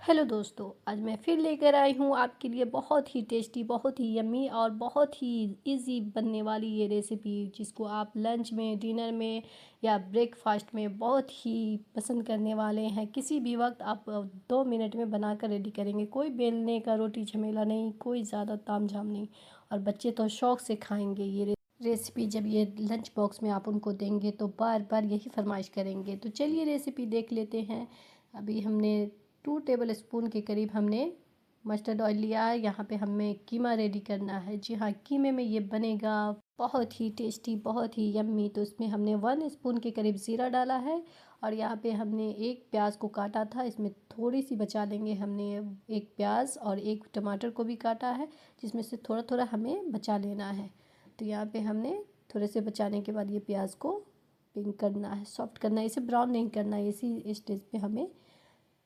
Hello दोस्तों, आज मैं फिर लेकर आई हूँ आपके लिए बहुत ही टेस्टी, बहुत ही यम्मी और बहुत ही इजी बनने वाली ये रेसिपी, जिसको आप लंच में, डिनर में या ब्रेकफास्ट में बहुत ही पसंद करने वाले हैं। किसी भी वक्त आप 2 मिनट में बनाकर रेडी करेंगे। कोई बेलने का रोटी झमेला नहीं, कोई ज़्यादा तामझाम नहीं, और बच्चे तो शौक़ से खाएंगे। ये रेसिपी जब ये लंच बॉक्स में आप उनको देंगे तो बार बार यही फरमाइश करेंगे। तो चलिए रेसिपी देख लेते हैं। अभी हमने 2 टेबल स्पून के करीब हमने मस्टर्ड ऑयल लिया है। यहाँ पे हमें कीमा रेडी करना है। जी हाँ, कीमे में ये बनेगा बहुत ही टेस्टी, बहुत ही यम्मी। तो इसमें हमने 1 स्पून के करीब ज़ीरा डाला है, और यहाँ पे हमने एक प्याज को काटा था, इसमें थोड़ी सी बचा लेंगे। हमने एक प्याज और एक टमाटर को भी काटा है, जिसमें से थोड़ा थोड़ा हमें बचा लेना है। तो यहाँ पे हमने थोड़े से बचाने के बाद ये प्याज को पिंक करना है, सॉफ्ट करना है, इसे ब्राउन नहीं करना है। इसी स्टेज पे हमें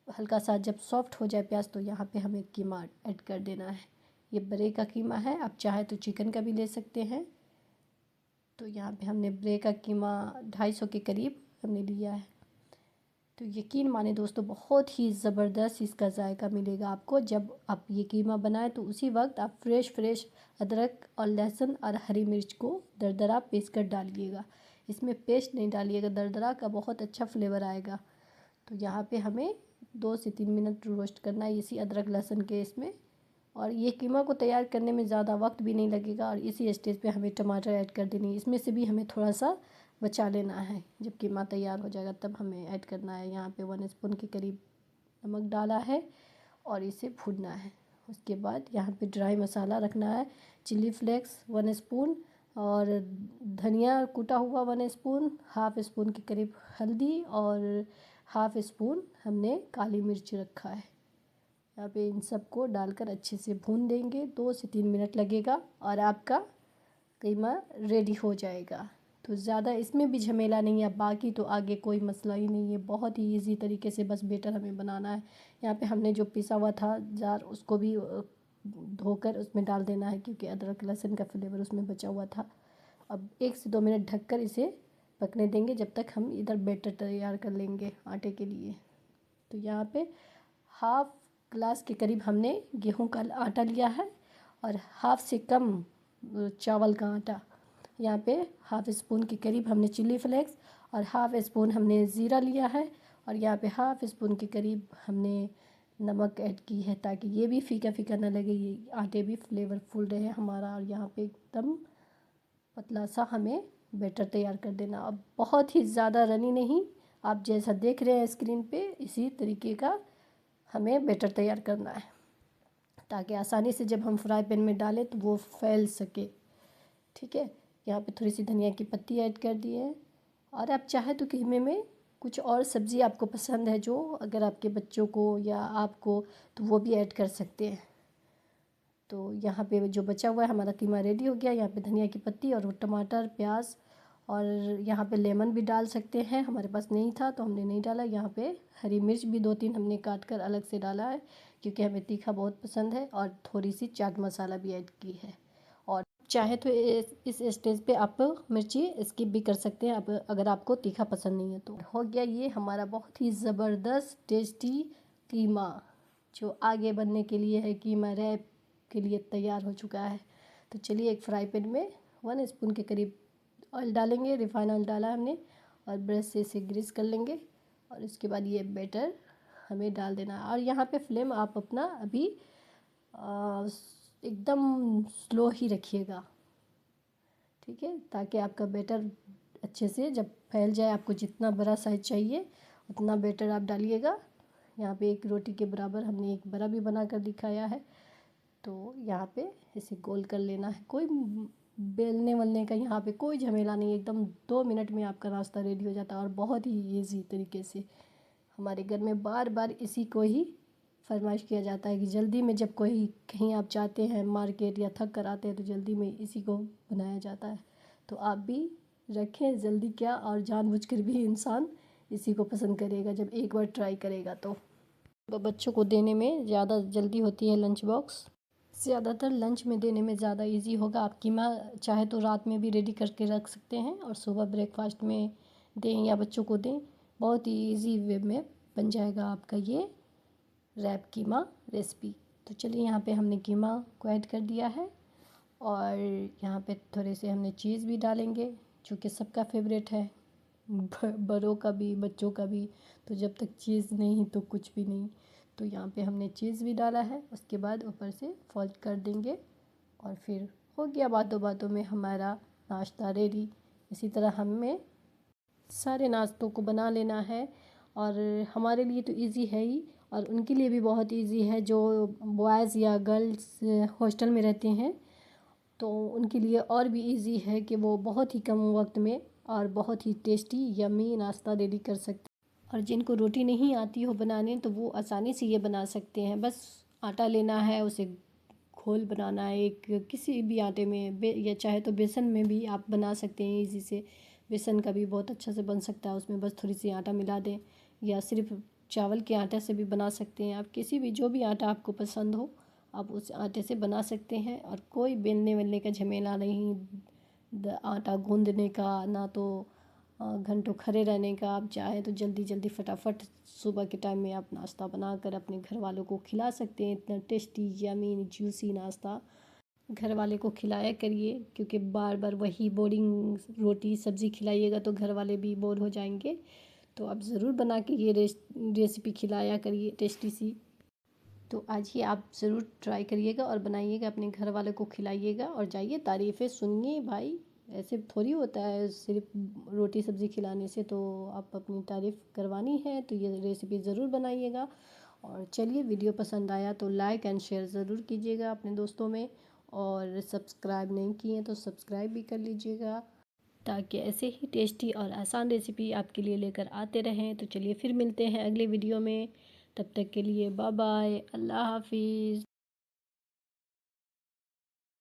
हल्का सा जब सॉफ्ट हो जाए प्याज, तो यहाँ पे हमें कीमा ऐड कर देना है। ये बड़े का कीमा है, आप चाहे तो चिकन का भी ले सकते हैं। तो यहाँ पे हमने बड़े का कीमा 250 के करीब हमने लिया है। तो यकीन माने दोस्तों, बहुत ही ज़बरदस्त इसका जायका मिलेगा आपको जब आप ये कीमा बनाएं। तो उसी वक्त आप फ्रेश अदरक और लहसुन और हरी मिर्च को दरदरा पीस कर डालिएगा। इसमें पेस्ट नहीं डालिएगा, दरदरा का बहुत अच्छा फ्लेवर आएगा। तो यहाँ पे हमें 2 से 3 मिनट रोस्ट करना है इसी अदरक लहसुन के इसमें। और ये कीमा को तैयार करने में ज़्यादा वक्त भी नहीं लगेगा। और इसी स्टेज पे हमें टमाटर ऐड कर देनी है। इसमें से भी हमें थोड़ा सा बचा लेना है, जब कीमा तैयार हो जाएगा तब हमें ऐड करना है। यहाँ पे 1 स्पून के करीब नमक डाला है और इसे भूनना है। उसके बाद यहाँ पे ड्राई मसाला रखना है। चिली फ्लेक्स 1 स्पून, और धनिया कूटा हुआ 1 स्पून, हाफ स्पून के करीब हल्दी, और हाफ स्पून हमने काली मिर्च रखा है। यहाँ पे इन सब को डालकर अच्छे से भून देंगे। 2 से 3 मिनट लगेगा और आपका कीमा रेडी हो जाएगा। तो ज़्यादा इसमें भी झमेला नहीं है, बाकी तो आगे कोई मसला ही नहीं है। बहुत ही इजी तरीके से बस बेटर हमें बनाना है। यहाँ पे हमने जो पिसा हुआ था जार, उसको भी धोकर उसमें डाल देना है, क्योंकि अदरक लहसुन का फ्लेवर उसमें बचा हुआ था। अब 1 से 2 मिनट ढककर इसे पकने देंगे, जब तक हम इधर बैटर तैयार कर लेंगे आटे के लिए। तो यहाँ पे हाफ ग्लास के करीब हमने गेहूं का आटा लिया है, और हाफ से कम चावल का आटा। यहाँ पे हाफ स्पून के करीब हमने चिली फ्लेक्स और हाफ स्पून हमने ज़ीरा लिया है, और यहाँ पे हाफ स्पून के करीब हमने नमक ऐड की है, ताकि ये भी फीका फीका ना लगे, ये आटे भी फ्लेवरफुल रहे हमारा। और यहाँ पे एकदम पतला सा हमें बैटर तैयार कर देना। अब बहुत ही ज़्यादा रनी नहीं, आप जैसा देख रहे हैं स्क्रीन पे इसी तरीके का हमें बैटर तैयार करना है, ताकि आसानी से जब हम फ्राई पैन में डालें तो वो फैल सके। ठीक है, यहाँ पे थोड़ी सी धनिया की पत्ती ऐड कर दी है। और आप चाहे तो कीमे में कुछ और सब्ज़ी आपको पसंद है, जो अगर आपके बच्चों को या आपको, तो वो भी ऐड कर सकते हैं। तो यहाँ पे जो बचा हुआ है हमारा कीमा रेडी हो गया। यहाँ पे धनिया की पत्ती और टमाटर, प्याज, और यहाँ पे लेमन भी डाल सकते हैं। हमारे पास नहीं था तो हमने नहीं डाला। यहाँ पे हरी मिर्च भी 2-3 हमने काट कर अलग से डाला है, क्योंकि हमें तीखा बहुत पसंद है। और थोड़ी सी चाट मसाला भी ऐड की है। और चाहे तो इस स्टेज पे आप मिर्ची स्किप भी कर सकते हैं, आप अगर आपको तीखा पसंद नहीं है तो। हो गया ये हमारा बहुत ही ज़बरदस्त टेस्टी कीमा, जो आगे बनने के लिए है। कीमा रैप के लिए तैयार हो चुका है। तो चलिए एक फ्राई पैन में 1 स्पून के करीब ऑयल डालेंगे। रिफाइन ऑयल डाला है हमने, और ब्रश से इसे ग्रीस कर लेंगे। और इसके बाद ये बैटर हमें डाल देना है। और यहाँ पे फ्लेम आप अपना अभी एकदम स्लो ही रखिएगा, ठीक है, ताकि आपका बैटर अच्छे से जब फैल जाए, आपको जितना बड़ा साइज़ चाहिए उतना बैटर आप डालिएगा। यहाँ पे एक रोटी के बराबर हमने एक बड़ा भी बना कर दिखाया है। तो यहाँ पे इसे गोल कर लेना है। कोई बेलने वलने का यहाँ पे कोई झमेला नहीं, एकदम 2 मिनट में आपका नाश्ता रेडी हो जाता है। और बहुत ही ईजी तरीके से हमारे घर में बार बार इसी को ही फरमाइश किया जाता है, कि जल्दी में जब कोई कहीं आप जाते हैं मार्केट या थक कर आते हैं, तो जल्दी में इसी को बनाया जाता है। तो आप भी रखें, जल्दी क्या, और जानबूझकर भी इंसान इसी को पसंद करेगा जब एक बार ट्राई करेगा। तो बच्चों को देने में ज़्यादा जल्दी होती है। लंच बॉक्स ज़्यादातर लंच में देने में ज़्यादा इजी होगा। आप कीमा चाहे तो रात में भी रेडी करके रख सकते हैं, और सुबह ब्रेकफास्ट में दें या बच्चों को दें। बहुत ही इजी वे में बन जाएगा आपका ये रैप कीमा रेसिपी। तो चलिए यहाँ पे हमने कीमा को ऐड कर दिया है और यहाँ पे थोड़े से हमने चीज़ भी डालेंगे जो कि सबका फेवरेट है, बड़ों का भी बच्चों का भी। तो जब तक चीज़ नहीं तो कुछ भी नहीं। तो यहाँ पे हमने चीज़ भी डाला है, उसके बाद ऊपर से फोल्ड कर देंगे और फिर हो गया बातों बातों में हमारा नाश्ता रेडी। इसी तरह हमें सारे नाश्तों को बना लेना है और हमारे लिए तो इजी है ही और उनके लिए भी बहुत इजी है जो बॉयज़ या गर्ल्स हॉस्टल में रहते हैं। तो उनके लिए और भी इजी है कि वो बहुत ही कम वक्त में और बहुत ही टेस्टी यम्मी नाश्ता रेडी कर सकते हैं। और जिनको रोटी नहीं आती हो बनाने तो वो आसानी से ये बना सकते हैं। बस आटा लेना है, उसे घोल बनाना है एक किसी भी आटे में या चाहे तो बेसन में भी आप बना सकते हैं इजी से। बेसन का भी बहुत अच्छा से बन सकता है, उसमें बस थोड़ी सी आटा मिला दें या सिर्फ चावल के आटे से भी बना सकते हैं। आप किसी भी जो भी आटा आपको पसंद हो आप उस आटे से बना सकते हैं और कोई बेलने वेलने का झमेला नहीं, आटा गूंदने का ना तो घंटों खड़े रहने का। आप चाहें तो जल्दी जल्दी फटाफट सुबह के टाइम में आप नाश्ता बनाकर अपने घर वालों को खिला सकते हैं। इतना टेस्टी यमी जूसी नाश्ता घर वाले को खिलाया करिए, क्योंकि बार बार वही बोरिंग रोटी सब्ज़ी खिलाइएगा तो घर वाले भी बोर हो जाएंगे। तो आप ज़रूर बना के ये रेसिपी खिलाया करिए टेस्टी सी। तो आज ही आप ज़रूर ट्राई करिएगा और बनाइएगा, अपने घर वालों को खिलाइएगा और जाइए तारीफ़ें सुनिए भाई। ऐसे थोड़ी होता है सिर्फ रोटी सब्ज़ी खिलाने से, तो आप अपनी तारीफ़ करवानी है तो ये रेसिपी ज़रूर बनाइएगा। और चलिए वीडियो पसंद आया तो लाइक एंड शेयर ज़रूर कीजिएगा अपने दोस्तों में, और सब्सक्राइब नहीं किए तो सब्सक्राइब भी कर लीजिएगा ताकि ऐसे ही टेस्टी और आसान रेसिपी आपके लिए लेकर आते रहें। तो चलिए फिर मिलते हैं अगले वीडियो में, तब तक के लिए बाय बाय, अल्लाह हाफिज़।